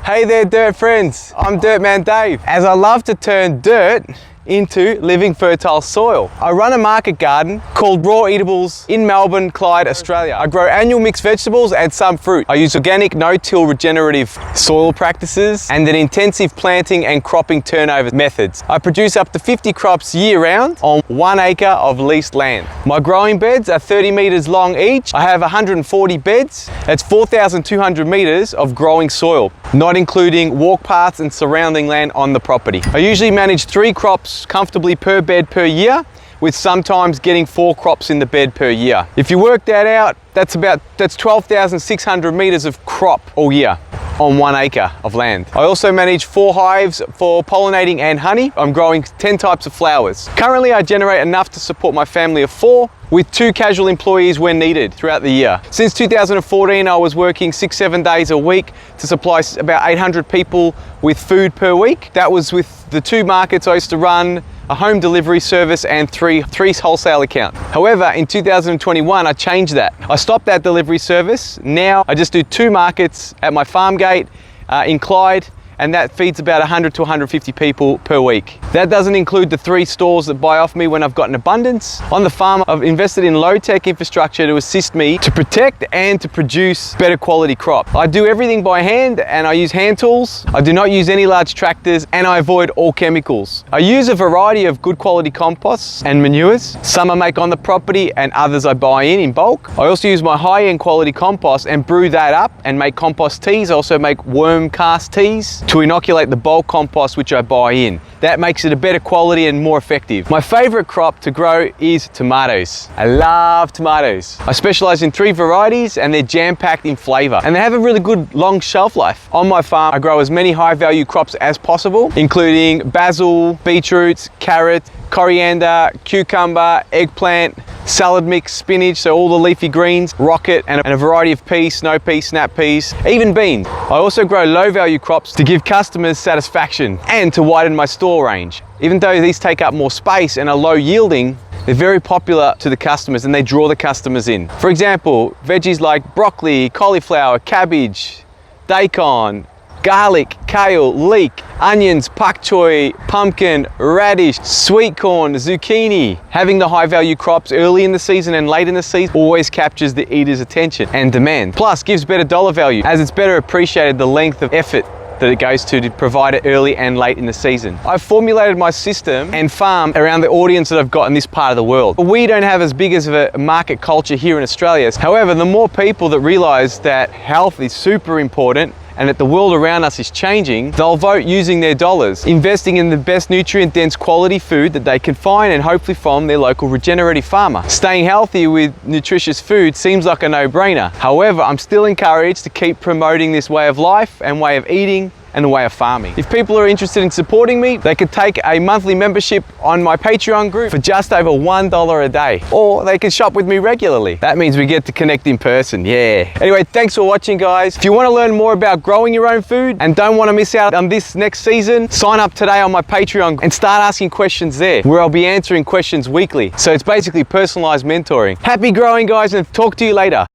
Hey there, dirt friends. I'm Dirtman Dave. As I love to turn dirt into living fertile soil, I run a market garden called Raw Eatables in Melbourne, Clyde, Australia. I grow annual mixed vegetables and some fruit. I use organic, no-till regenerative soil practices and an intensive planting and cropping turnover methods. I produce up to 50 crops year-round on 1 acre of leased land. My growing beds are 30 metres long each. I have 140 beds. That's 4,200 metres of growing soil, not including walk paths and surrounding land on the property. I usually manage 3 crops comfortably per bed per year, with sometimes getting 4 crops in the bed per year. If you work that out, that's 12,600 metres of crop all year on 1 acre of land. I also manage 4 hives for pollinating and honey. I'm growing 10 types of flowers. Currently, I generate enough to support my family of 4, with 2 casual employees when needed throughout the year. Since 2014, I was working 6-7 days a week to supply about 800 people with food per week. That was with the 2 markets I used to run, a home delivery service and 3 wholesale accounts. However, in 2021, I changed that. I stopped that delivery service. Now I just do 2 markets at my farm gate in Clyde, and that feeds about 100 to 150 people per week. That doesn't include the 3 stores that buy off me when I've got an abundance. On the farm, I've invested in low-tech infrastructure to assist me to protect and to produce better quality crop. I do everything by hand and I use hand tools. I do not use any large tractors and I avoid all chemicals. I use a variety of good quality composts and manures. Some I make on the property and others I buy in bulk. I also use my high-end quality compost and brew that up and make compost teas. I also make worm cast teas to inoculate the bulk compost which I buy in. That makes it a better quality and more effective. My favorite crop to grow is tomatoes. I love tomatoes. I specialize in 3 varieties and they're jam-packed in flavor and they have a really good long shelf life. On my farm, I grow as many high-value crops as possible, including basil, beetroots, carrot, coriander, cucumber, eggplant, salad mix, spinach, so all the leafy greens, rocket, and a variety of peas, snow peas, snap peas, even beans. I also grow low value crops to give customers satisfaction and to widen my store range. Even though these take up more space and are low yielding, they're very popular to the customers and they draw the customers in. For example, veggies like broccoli, cauliflower, cabbage, daikon, garlic, kale, leek, onions, pak choi, pumpkin, radish, sweet corn, zucchini. Having the high value crops early in the season and late in the season always captures the eater's attention and demand. Plus gives better dollar value as it's better appreciated the length of effort that it goes to provide it early and late in the season. I've formulated my system and farm around the audience that I've got in this part of the world. We don't have as big as a market culture here in Australia. However, the more people that realize that health is super important and that the world around us is changing, they'll vote using their dollars, investing in the best nutrient-dense quality food that they can find and hopefully from their local regenerative farmer. Staying healthy with nutritious food seems like a no-brainer. However, I'm still encouraged to keep promoting this way of life and way of eating and the way of farming. If people are interested in supporting me, they could take a monthly membership on my Patreon group for just over $1 a day, or they can shop with me regularly. That means we get to connect in person, yeah. Anyway, thanks for watching, guys. If you want to learn more about growing your own food and don't want to miss out on this next season, sign up today on my Patreon and start asking questions there, where I'll be answering questions weekly. So it's basically personalized mentoring. Happy growing, guys, and talk to you later.